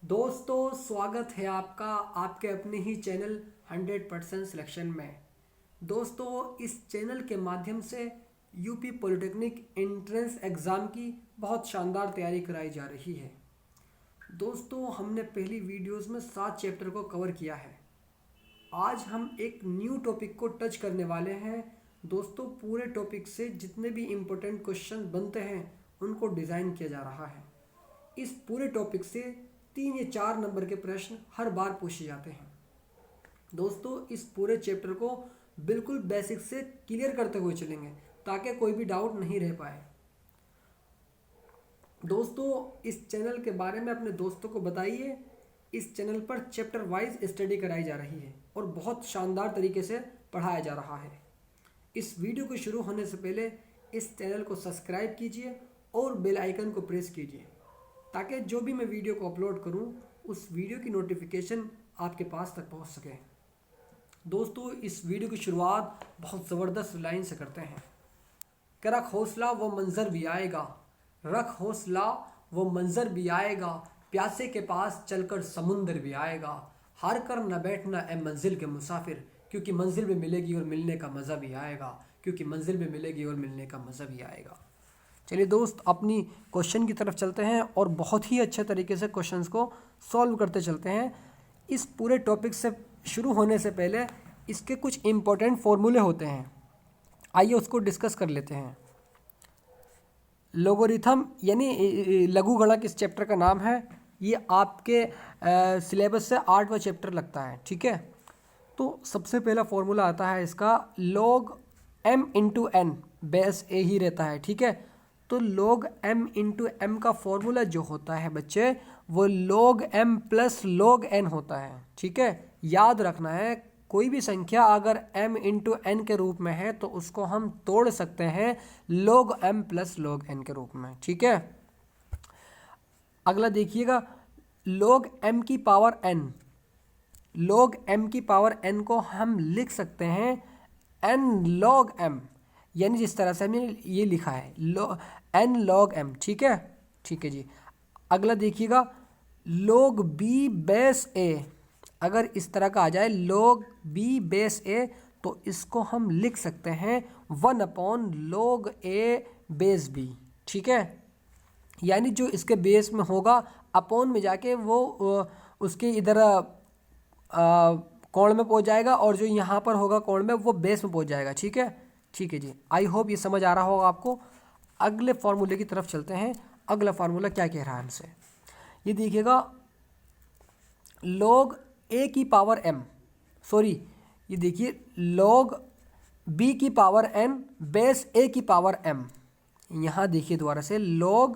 दोस्तों स्वागत है आपका आपके अपने ही चैनल 100% सिलेक्शन में। दोस्तों इस चैनल के माध्यम से यूपी पॉलिटेक्निक एंट्रेंस एग्ज़ाम की बहुत शानदार तैयारी कराई जा रही है। दोस्तों हमने पहली वीडियोस में 7 चैप्टर को कवर किया है। आज हम एक न्यू टॉपिक को टच करने वाले हैं। दोस्तों पूरे टॉपिक से जितने भी इम्पोर्टेंट क्वेश्चन बनते हैं उनको डिज़ाइन किया जा रहा है। इस पूरे टॉपिक से 3 या 4 नंबर के प्रश्न हर बार पूछे जाते हैं। दोस्तों इस पूरे चैप्टर को बिल्कुल बेसिक से क्लियर करते हुए चलेंगे ताकि कोई भी डाउट नहीं रह पाए। दोस्तों इस चैनल के बारे में अपने दोस्तों को बताइए। इस चैनल पर चैप्टर वाइज स्टडी कराई जा रही है और बहुत शानदार तरीके से पढ़ाया जा रहा है। इस वीडियो को शुरू होने से पहले इस चैनल को सब्सक्राइब कीजिए और बेल आइकन को प्रेस कीजिए ताकि जो भी मैं वीडियो को अपलोड करूं उस वीडियो की नोटिफिकेशन आपके पास तक पहुंच सके। दोस्तों इस वीडियो की शुरुआत बहुत ज़बरदस्त लाइन से करते हैं कि रख हौसला वो मंज़र भी आएगा, रख हौसला वो मंज़र भी आएगा, प्यासे के पास चलकर समुंदर भी आएगा, हार कर न बैठना ए मंजिल के मुसाफिर, क्योंकि मंजिल भी मिलेगी और मिलने का मज़ा भी आएगा, क्योंकि मंजिल भी मिलेगी और मिलने का मज़ा भी आएगा। चलिए दोस्त अपनी क्वेश्चन की तरफ चलते हैं और बहुत ही अच्छे तरीके से क्वेश्चंस को सॉल्व करते चलते हैं। इस पूरे टॉपिक से शुरू होने से पहले इसके कुछ इम्पोर्टेंट फॉर्मूले होते हैं, आइए उसको डिस्कस कर लेते हैं। लोगोरिथम यानी लघुगणक इस चैप्टर का नाम है। ये आपके सिलेबस से 8वां चैप्टर लगता है, ठीक है। तो सबसे पहला फॉर्मूला आता है इसका log m into n, base a ही रहता है, ठीक है। तो log m इंटू एम का फॉर्मूला जो होता है बच्चे वो log m plus log n होता है, ठीक है। याद रखना है कोई भी संख्या अगर m इंटू एन के रूप में है तो उसको हम तोड़ सकते हैं log m plus log n के रूप में, ठीक है। अगला देखिएगा log m की पावर n, log m की पावर n को हम लिख सकते हैं n log m, यानी जिस तरह से हमने ये लिखा है n log m, ठीक है, ठीक है जी। अगला देखिएगा log b बेस a, अगर इस तरह का आ जाए log b बेस a तो इसको हम लिख सकते हैं 1/log a बेस b, ठीक है। यानी जो इसके बेस में होगा अपॉन में जाके वो उसके इधर कोण में पहुंच जाएगा और जो यहाँ पर होगा कोण में वो बेस में पहुंच जाएगा, ठीक है, ठीक है जी। आई होप ये समझ आ रहा होगा आपको। अगले फार्मूले की तरफ चलते हैं। अगला फार्मूला क्या कह रहा है हमसे, ये देखिएगा log a की पावर m, सॉरी ये देखिए log b की पावर n बेस a की पावर m। यहाँ देखिए दोबारा से log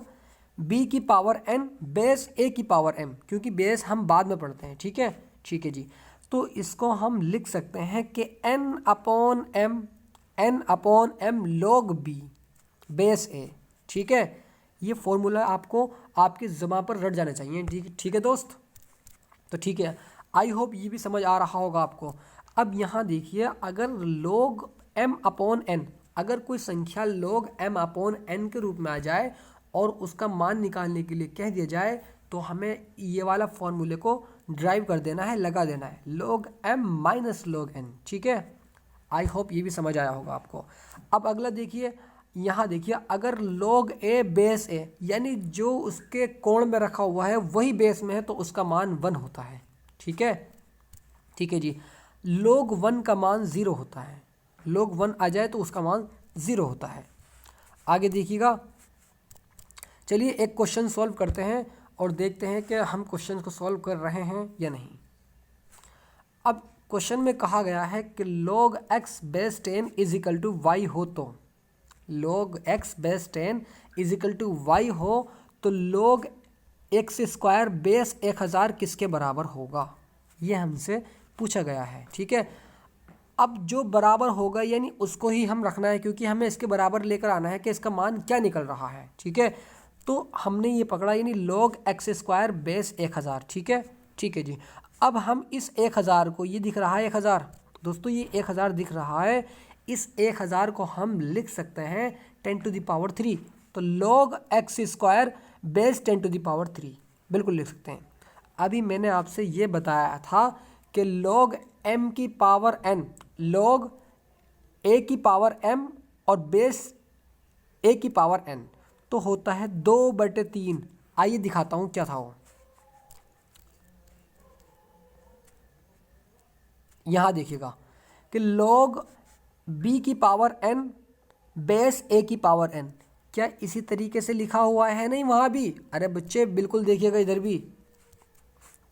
b की पावर n बेस a की पावर m, क्योंकि बेस हम बाद में पढ़ते हैं, ठीक है, ठीक है जी। तो इसको हम लिख सकते हैं कि n upon m log b base a, ठीक है। ये फॉर्मूला आपको आपकी ज़बान पर रट जाना चाहिए, ठीक है दोस्त। तो ठीक है, आई होप ये भी समझ आ रहा होगा आपको। अब यहाँ देखिए अगर log m अपॉन n, अगर कोई संख्या log m अपॉन n के रूप में आ जाए और उसका मान निकालने के लिए कह दिया जाए तो हमें ये वाला फॉर्मूले को ड्राइव कर देना है, लगा देना है log m minus log n, ठीक है। आई होप ये भी समझ आया होगा आपको। अब अगला देखिए, यहाँ देखिए अगर log a बेस a यानी जो उसके कोण में रखा हुआ है वही बेस में है तो उसका मान 1 होता है, ठीक है, ठीक है जी। log 1 का मान 0 होता है, log 1 आ जाए तो उसका मान 0 होता है। आगे देखिएगा, चलिए एक क्वेश्चन सॉल्व करते हैं और देखते हैं कि हम क्वेश्चन को सॉल्व कर रहे हैं या नहीं। अब क्वेश्चन में कहा गया है कि log x base 10 is equal to y हो, तो log x base 10 is equal to y हो तो log x स्क्वायर बेस 1000 किसके बराबर होगा, ये हमसे पूछा गया है, ठीक है। अब जो बराबर होगा यानी उसको ही हम रखना है क्योंकि हमें इसके बराबर लेकर आना है कि इसका मान क्या निकल रहा है, ठीक है। तो हमने ये पकड़ा यानी log x स्क्वायर बेस 1000, ठीक है, ठीक है जी। अब हम इस 1000 को, ये दिख रहा है 1000 दोस्तों, ये 1000 दिख रहा है, इस 1000 को हम लिख सकते हैं 10 टू द पावर 3, तो log x square base 10 to the power 3 बिल्कुल लिख सकते हैं। अभी मैंने आपसे ये बताया था कि log m की पावर n, log a की पावर m और बेस a की पावर n तो होता है 2/3। आइए दिखाता हूँ क्या था वो। यहाँ देखिएगा कि log b की पावर n बेस a की पावर n, क्या इसी तरीके से लिखा हुआ है? नहीं वहाँ भी, अरे बच्चे बिल्कुल देखिएगा इधर भी।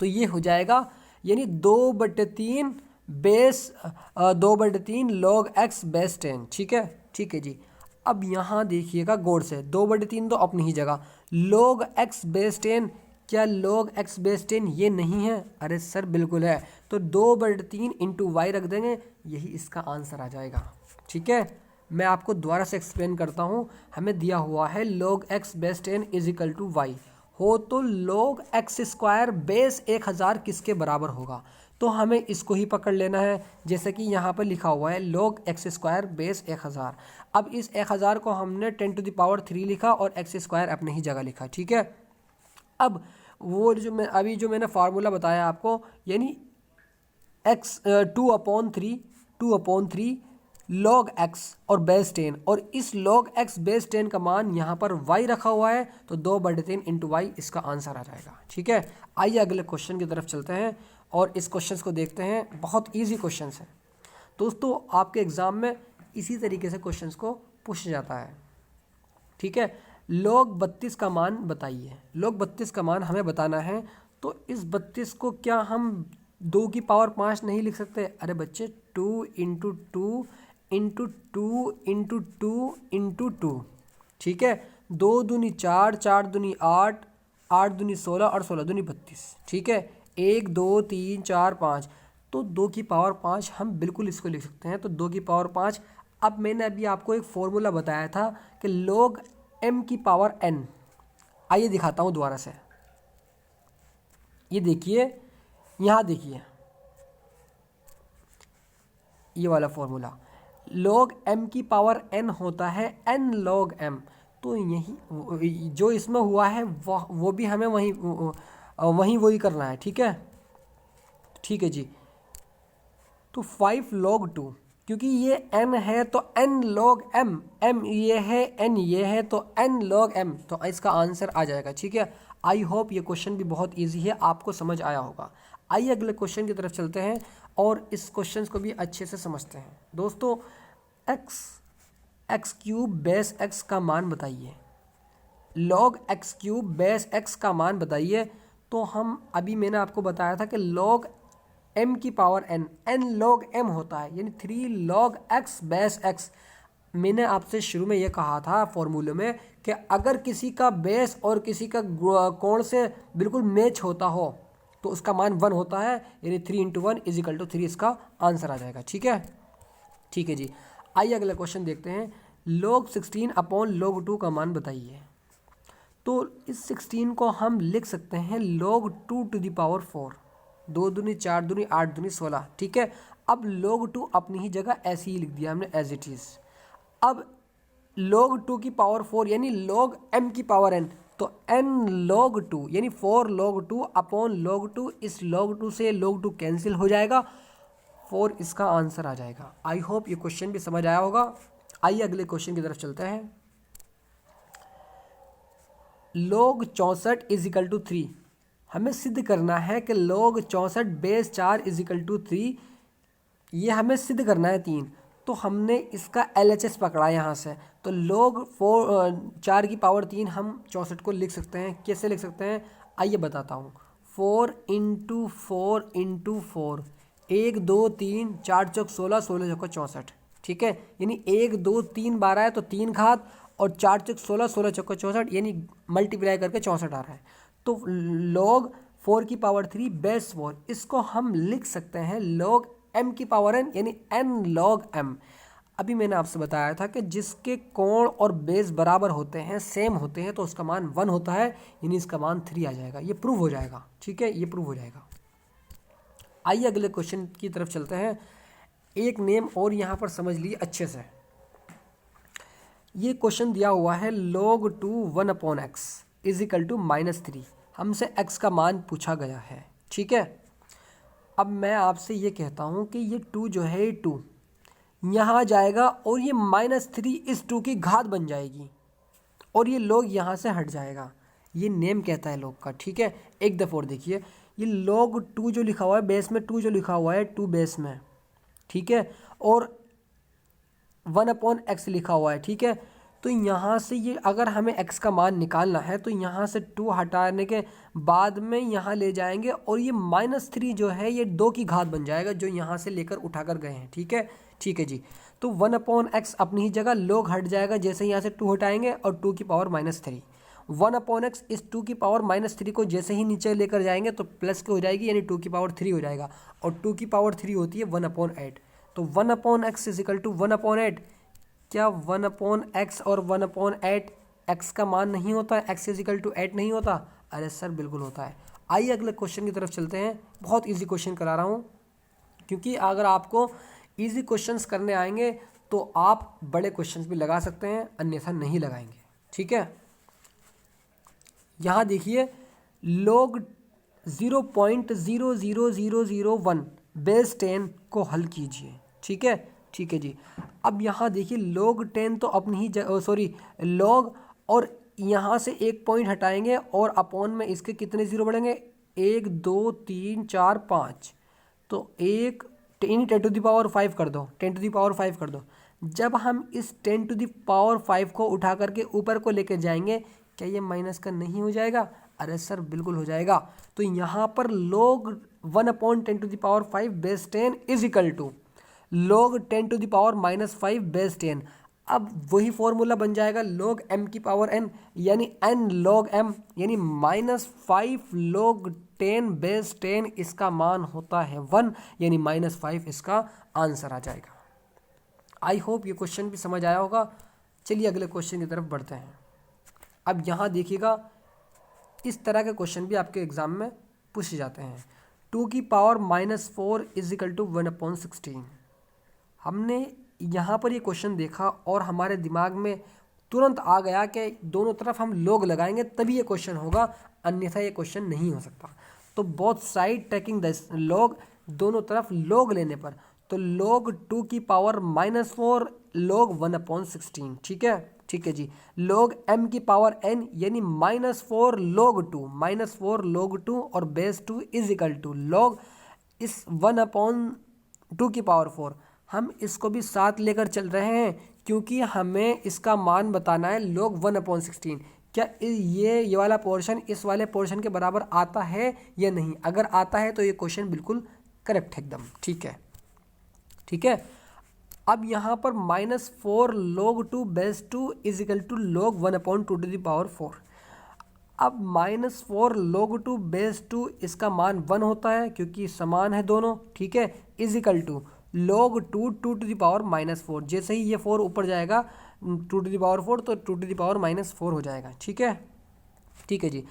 तो ये हो जाएगा यानी 2/3 बेस 2/3 log x बेस 10। ठीक है, ठीक है जी। अब यहाँ देखिएगा गौर से, 2/3 तो अपनी ही जगह, log x बेस 10, क्या log x बेस 10 ये नहीं है? अरे सर बिल्कुल है। तो 2/3 इंटू वाई रख देंगे, यही इसका आंसर आ जाएगा। ठीक है, मैं आपको दोबारा से एक्सप्लेन करता हूँ। हमें दिया हुआ है log x base 10 is equal to y हो तो log x स्क्वायर बेस 1000 किसके बराबर होगा? तो हमें इसको ही पकड़ लेना है, जैसे कि यहाँ पर लिखा हुआ है log x स्क्वायर बेस 1000। अब इस 1000 को हमने 10⁻³ लिखा और x स्क्वायर अपने ही जगह लिखा। ठीक है, अब वो जो मैंने फार्मूला बताया आपको, यानी x 2/3 log x और बेस 10, और इस log x बेस 10 का मान यहाँ पर y रखा हुआ है, तो 2/3 इंटू वाई इसका आंसर आ जाएगा। ठीक है, आइए अगले क्वेश्चन की तरफ चलते हैं और इस क्वेश्चन को देखते हैं। बहुत ईजी क्वेश्चन है दोस्तों, आपके एग्ज़ाम में इसी तरीके से क्वेश्चन को पूछा जाता है। ठीक है, log 32 का मान बताइए। log 32 का मान हमें बताना है, तो इस 32 को क्या हम 2 की पावर 5 नहीं लिख सकते? अरे बच्चे 2 इंटू 2 इंटू 2 इंटू 2 इंटू 2। ठीक है, 2 दूनी 4, 4 दूनी 8, 8 दूनी 16 और 16 दूनी 32। ठीक है, 1 2 3 4 5, तो 2 की पावर 5 हम बिल्कुल इसको लिख सकते हैं। तो 2 की पावर 5। अब मैंने अभी आपको एक फॉर्मूला बताया था कि log m की पावर n। आइए दिखाता हूँ दोबारा से। ये देखिए, यहाँ देखिए ये वाला फॉर्मूला, log m की पावर n होता है n log m। तो यही जो इसमें हुआ है वो भी हमें वही करना है। ठीक है, ठीक है जी। तो 5 log 2, क्योंकि ये n है तो n log m, m ये है n ये है, तो n log m, तो इसका आंसर आ जाएगा। ठीक है, आई होप ये क्वेश्चन भी बहुत इजी है, आपको समझ आया होगा। आइए अगले क्वेश्चन की तरफ चलते हैं और इस क्वेश्चन को भी अच्छे से समझते हैं। दोस्तों, x³ बेस x का मान बताइए। log x³ बेस x का मान बताइए। तो हम अभी मैंने आपको बताया था कि log m की पावर n log m होता है, यानी 3 log x बेस x। मैंने आपसे शुरू में ये कहा था फॉर्मूले में कि अगर किसी का बेस और किसी का कोण से बिल्कुल मैच होता हो तो उसका मान 1 होता है, यानी 3 इंटू 1 इज इक्वल टू 3 इसका आंसर आ जाएगा। ठीक है, ठीक है जी। आइए अगला क्वेश्चन देखते हैं। log 16 अपॉन log 2 का मान बताइए। तो इस 16 को हम लिख सकते हैं log 2 टू द पावर 4, 2 दूनी 4 दूनी 8 दूनी 16। ठीक है, अब log 2 अपनी ही जगह ऐसे ही लिख दिया हमने एज इट इज़। अब log 2 की पावर 4 यानी log m की पावर n, तो n log 2 यानी 4 log 2 अपॉन log 2, इस log 2 से log 2 कैंसिल हो जाएगा, 4 इसका आंसर आ जाएगा। आई होप ये क्वेश्चन भी समझ आया होगा। आइए अगले क्वेश्चन की तरफ चलते हैं। log 64 इज इक्वल टू 3, हमें सिद्ध करना है कि log 64 base 4 is equal to 3, ये हमें सिद्ध करना है 3। तो हमने इसका LHS पकड़ा यहाँ से, तो log 4 की पावर 3 हम 64 को लिख सकते हैं। कैसे लिख सकते हैं आइए बताता हूँ। 4 इंटू 4 इंटू 4, 1 2 3 4 चौक 16, 16 चौका 64। ठीक है, यानी 1 2 3 12 है तो 3 घात, और 4 चौक 16, 16 चौका 64, यानी मल्टीप्लाई करके 64 आ रहा है। तो log 4 की पावर 3 बेस 4, इसको हम लिख सकते हैं log m की पावर n, यानी n log m। अभी मैंने आपसे बताया था कि जिसके कोण और बेस बराबर होते हैं, सेम होते हैं, तो उसका मान 1 होता है, यानी इसका मान 3 आ जाएगा। ये प्रूव हो जाएगा। ठीक है, ये प्रूव हो जाएगा। आइए अगले क्वेश्चन की तरफ चलते हैं। एक नेम और यहाँ पर समझ लीजिए अच्छे से। ये क्वेश्चन दिया हुआ है log 2 1 upon x is equal to -3। हमसे x का मान पूछा गया है, ठीक है। अब मैं आपसे ये कहता हूँ कि ये 2 जो है, ये 2 यहाँ जाएगा और ये -3 इस 2 की घात बन जाएगी और ये log यहाँ से हट जाएगा। ये नेम कहता है log का, ठीक है। एक दफ़ा और देखिए, ये log 2 जो लिखा हुआ है बेस में, 2 जो लिखा हुआ है 2 बेस में, ठीक है, और 1/x लिखा हुआ है, ठीक है। तो यहाँ से ये अगर हमें x का मान निकालना है तो यहाँ से 2 हटाने के बाद में यहाँ ले जाएंगे और ये -3 जो है ये 2 की घात बन जाएगा जो यहाँ से लेकर उठाकर गए हैं, ठीक है। ठीक है जी, तो 1/x अपनी ही जगह, log हट जाएगा जैसे यहाँ से 2 हटाएंगे और 2 की पावर -3। 1/x इस 2 की पावर -3 को जैसे ही नीचे लेकर जाएंगे तो प्लस की हो जाएगी, यानी 2 की पावर 3 हो जाएगा और 2 की पावर 3 होती है 1/8। तो 1/x इज इक्वल टू 1/8। क्या 1/x और 1/8 x का मान नहीं होता, x इज इक्वल टू 8 नहीं होता? अरे सर बिल्कुल होता है। आइए अगले क्वेश्चन की तरफ चलते हैं। बहुत इजी क्वेश्चन करा रहा हूँ, क्योंकि अगर आपको इजी क्वेश्चंस करने आएंगे तो आप बड़े क्वेश्चंस भी लगा सकते हैं, अन्यथा नहीं लगाएंगे, ठीक है। यहाँ देखिए, log 0.00001 बेस 10 को हल कीजिए, ठीक है। ठीक है जी, अब यहाँ देखिए log 10 तो अपनी ही log, और यहाँ से एक पॉइंट हटाएंगे और अपॉन में इसके कितने ज़ीरो बढ़ेंगे, 1 2 3 4 5, तो 1 10⁵ कर दो, 10⁵ कर दो। जब हम इस 10⁵ को उठा करके ऊपर को लेकर जाएंगे, क्या ये माइनस का नहीं हो जाएगा? अरे सर बिल्कुल हो जाएगा। तो यहाँ पर log 1/10⁵ base 10 is equal to log 10⁻⁻5 base 10। अब वही फॉर्मूला बन जाएगा log m की पावर n, यानी n log m, यानी -5 log 10 बेस 10, इसका मान होता है 1, यानी -5 इसका आंसर आ जाएगा। आई होप ये क्वेश्चन भी समझ आया होगा। चलिए अगले क्वेश्चन की तरफ बढ़ते हैं। अब यहाँ देखिएगा, इस तरह के क्वेश्चन भी आपके एग्जाम में पूछे जाते हैं। 2 की पावर -4 इज इक्वल टू 1/16। हमने यहाँ पर ये क्वेश्चन देखा और हमारे दिमाग में तुरंत आ गया कि दोनों तरफ हम log लगाएंगे तभी ये क्वेश्चन होगा, अन्यथा ये क्वेश्चन नहीं हो सकता। तो both side taking the log, दोनों तरफ log लेने पर, तो log 2 की पावर -4 log 1/16, ठीक है। ठीक है जी, log m की पावर n, यानी -4 log 2, -4 log 2 और base 2 is equal to log इस 1/2 की पावर 4। हम इसको भी साथ लेकर चल रहे हैं क्योंकि हमें इसका मान बताना है log 1/16। क्या ये वाला पोर्शन इस वाले पोर्शन के बराबर आता है या नहीं? अगर आता है तो ये क्वेश्चन बिल्कुल करेक्ट है एकदम, ठीक है। ठीक है, अब यहाँ पर -4 log 2 base 2 is equal to log 1/2⁴। अब -4 log 2 बेस 2 इसका मान 1 होता है क्योंकि समान है दोनों, ठीक है, इज इक्वल टू log 2 2⁻⁻4। जैसे ही ये 4 ऊपर जाएगा 2⁻4 तो 2⁻⁻4 हो जाएगा, ठीक है। ठीक है जी,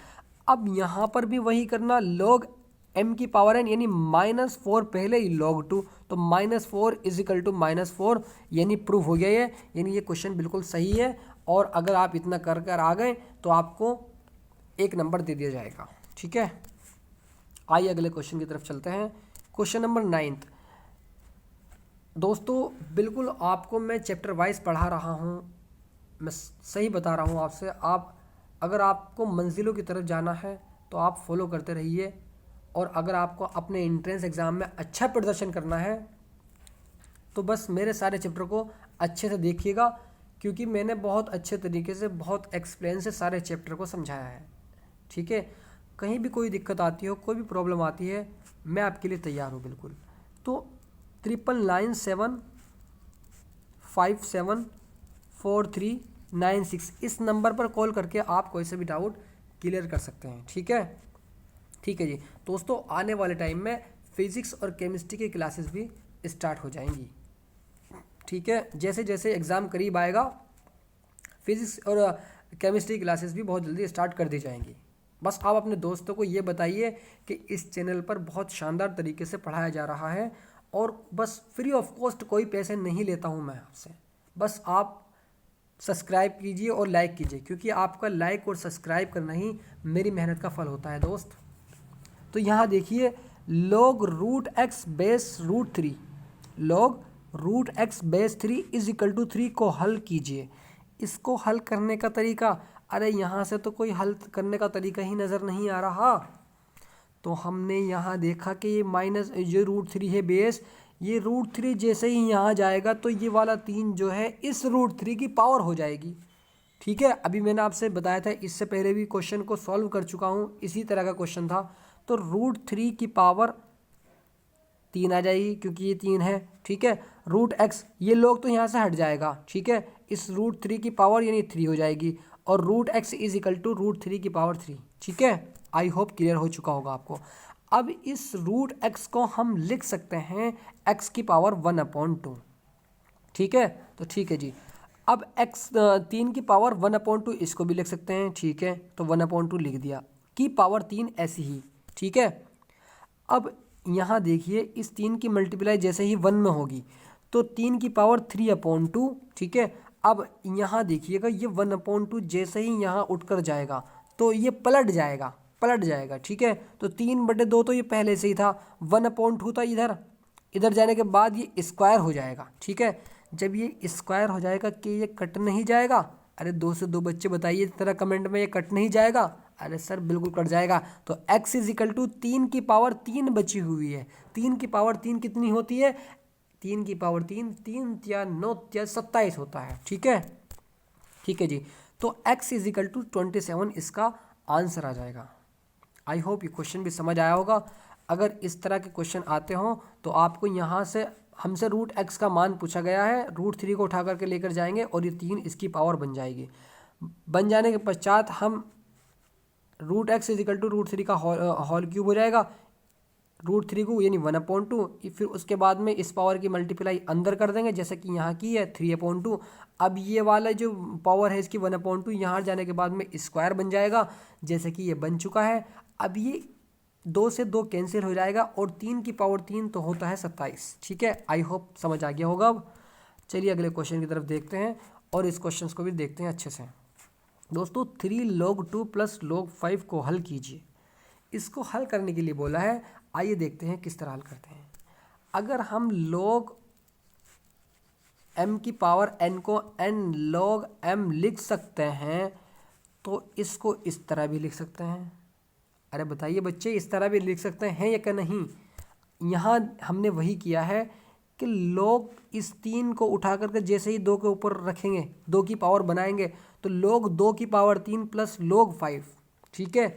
अब यहाँ पर भी वही करना, log m की पावर n, यानी -4 पहले ही log 2, तो -4 इज इक्वल टू -4, यानी प्रूव हो गया ये, यानी ये क्वेश्चन बिल्कुल सही है। और अगर आप इतना कर कर आ गए तो आपको 1 नंबर दे दिया जाएगा, ठीक है। आइए अगले क्वेश्चन की तरफ चलते हैं। Question number 9। दोस्तों बिल्कुल आपको मैं चैप्टर वाइज पढ़ा रहा हूँ, मैं सही बता रहा हूँ आपसे। आप अगर आपको मंजिलों की तरफ जाना है तो आप फॉलो करते रहिए, और अगर आपको अपने एंट्रेंस एग्ज़ाम में अच्छा प्रदर्शन करना है तो बस मेरे सारे चैप्टर को अच्छे से देखिएगा, क्योंकि मैंने बहुत अच्छे तरीके से, बहुत एक्सप्लेन से सारे चैप्टर को समझाया है, ठीक है। कहीं भी कोई दिक्कत आती हो, कोई भी प्रॉब्लम आती है, मैं आपके लिए तैयार हूँ बिल्कुल। तो 9997574396 इस नंबर पर कॉल करके आप कोई से भी डाउट क्लियर कर सकते हैं, ठीक है। ठीक है जी दोस्तों, आने वाले टाइम में फिज़िक्स और केमिस्ट्री की क्लासेस भी स्टार्ट हो जाएंगी, ठीक है। जैसे जैसे एग्ज़ाम करीब आएगा, फिज़िक्स और केमिस्ट्री क्लासेस भी बहुत जल्दी स्टार्ट कर दी जाएंगी। बस आप अपने दोस्तों को ये बताइए कि इस चैनल पर बहुत शानदार तरीके से पढ़ाया जा रहा है, और बस फ्री ऑफ कॉस्ट, कोई पैसे नहीं लेता हूँ मैं आपसे। बस आप सब्सक्राइब कीजिए और लाइक कीजिए, क्योंकि आपका लाइक और सब्सक्राइब करना ही मेरी मेहनत का फल होता है दोस्त। तो यहाँ देखिए log root x base root three, log root x base 3 is equal to 3 को हल कीजिए। इसको हल करने का तरीका, अरे यहाँ से तो कोई हल करने का तरीका ही नज़र नहीं आ रहा। तो हमने यहाँ देखा कि ये माइनस जो रूट थ्री है बेस, ये रूट थ्री जैसे ही यहाँ जाएगा तो ये वाला 3 जो है इस रूट थ्री की पावर हो जाएगी। ठीक है, अभी मैंने आपसे बताया था, इससे पहले भी क्वेश्चन को सॉल्व कर चुका हूँ, इसी तरह का क्वेश्चन था। तो रूट थ्री की पावर 3 आ जाएगी क्योंकि ये 3 है। ठीक है, रूट एक्स ये लोग तो यहाँ से हट जाएगा। ठीक है, इस रूट थ्री की पावर यानी 3 हो जाएगी, और root x is equal to root three की पावर 3। ठीक है, आई होप क्लियर हो चुका होगा आपको। अब इस रूट एक्स को हम लिख सकते हैं एक्स की पावर 1/2। ठीक है, तो ठीक है जी। अब एक्स 3 की पावर 1/2 इसको भी लिख सकते हैं। ठीक है, तो 1/2 लिख दिया, की पावर 3 ऐसी ही। ठीक है, अब यहाँ देखिए इस 3 की मल्टीप्लाई जैसे ही 1 में होगी तो 3 की पावर 3/2। ठीक है, अब यहाँ देखिएगा ये 1/2 जैसे ही यहाँ उठकर जाएगा तो ये पलट जाएगा। ठीक है, तो 3/2 तो ये पहले से ही था, 1/2 था इधर जाने के बाद ये स्क्वायर हो जाएगा। ठीक है, जब ये स्क्वायर हो जाएगा कि ये कट नहीं जाएगा, अरे 2 से 2 बच्चे बताइए तरह कमेंट में, ये कट नहीं जाएगा। अरे सर बिल्कुल कट जाएगा। तो x इज इक्वल टू 3 की पावर 3 बची हुई है। 3 की पावर 3 कितनी होती है? 3 की पावर 3 3 या 9 या 27 होता है। ठीक है जी। तो x इज इक्वल टू 27 इसका आंसर आ जाएगा। आई होप ये क्वेश्चन भी समझ आया होगा। अगर इस तरह के क्वेश्चन आते हों तो आपको यहाँ से हमसे रूट एक्स का मान पूछा गया है, रूट थ्री को उठा करके लेकर जाएंगे और ये 3 इसकी पावर बन जाएगी। बन जाने के पश्चात हम root x is equal to root three का होल क्यूब हो जाएगा, रूट थ्री को यानी 1/2। फिर उसके बाद में इस पावर की मल्टीप्लाई अंदर कर देंगे जैसे कि यहाँ की है 3/2। अब ये वाला जो पावर है इसकी 1/2 यहाँ जाने के बाद में स्क्वायर बन जाएगा जैसे कि ये बन चुका है। अब ये 2 से 2 कैंसिल हो जाएगा और 3 की पावर 3 तो होता है 27। ठीक है, आई होप समझ आ गया होगा। अब चलिए अगले क्वेश्चन की तरफ देखते हैं और इस क्वेश्चन को भी देखते हैं अच्छे से। दोस्तों 3 log 2 प्लस log 5 को हल कीजिए। इसको हल करने के लिए बोला है, आइए देखते हैं किस तरह हल करते हैं। अगर हम log m की पावर n को n log m लिख सकते हैं तो इसको इस तरह भी लिख सकते हैं। अरे बताइए बच्चे, इस तरह भी लिख सकते हैं या क्या नहीं? यहाँ हमने वही किया है कि log इस 3 को उठा करके जैसे ही 2 के ऊपर रखेंगे, 2 की पावर बनाएंगे तो log 2 की पावर 3 प्लस log 5। ठीक है,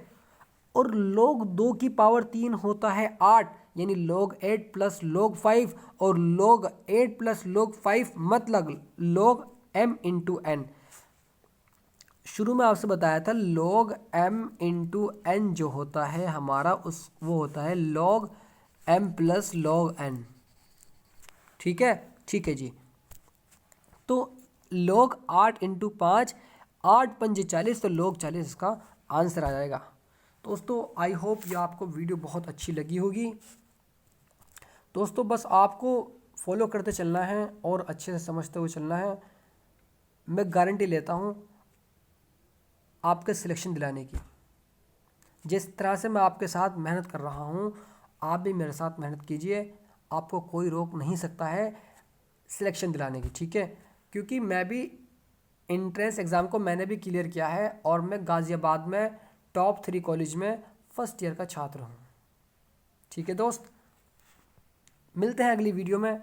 और log 2 की पावर 3 होता है 8, यानी log 8 प्लस log 5, और log 8 प्लस log 5 मतलब log m इंटू n। शुरू में आपसे बताया था log m इंटू n जो होता है हमारा वो होता है log m plus log n। ठीक है जी। तो log 8 इंटू 5, 8 पंजे 40, तो log 40 इसका आंसर आ जाएगा। दोस्तों आई होप ये आपको वीडियो बहुत अच्छी लगी होगी। दोस्तों बस आपको फॉलो करते चलना है और अच्छे से समझते हुए चलना है। मैं गारंटी लेता हूँ आपके सिलेक्शन दिलाने की। जिस तरह से मैं आपके साथ मेहनत कर रहा हूँ आप भी मेरे साथ मेहनत कीजिए, आपको कोई रोक नहीं सकता है सिलेक्शन दिलाने की। ठीक है, क्योंकि मैं भी एंट्रेंस एग्ज़ाम को मैंने भी क्लियर किया है और मैं गाज़ियाबाद में टॉप 3 कॉलेज में फर्स्ट ईयर का छात्र हूँ। ठीक है दोस्त, मिलते हैं अगली वीडियो में।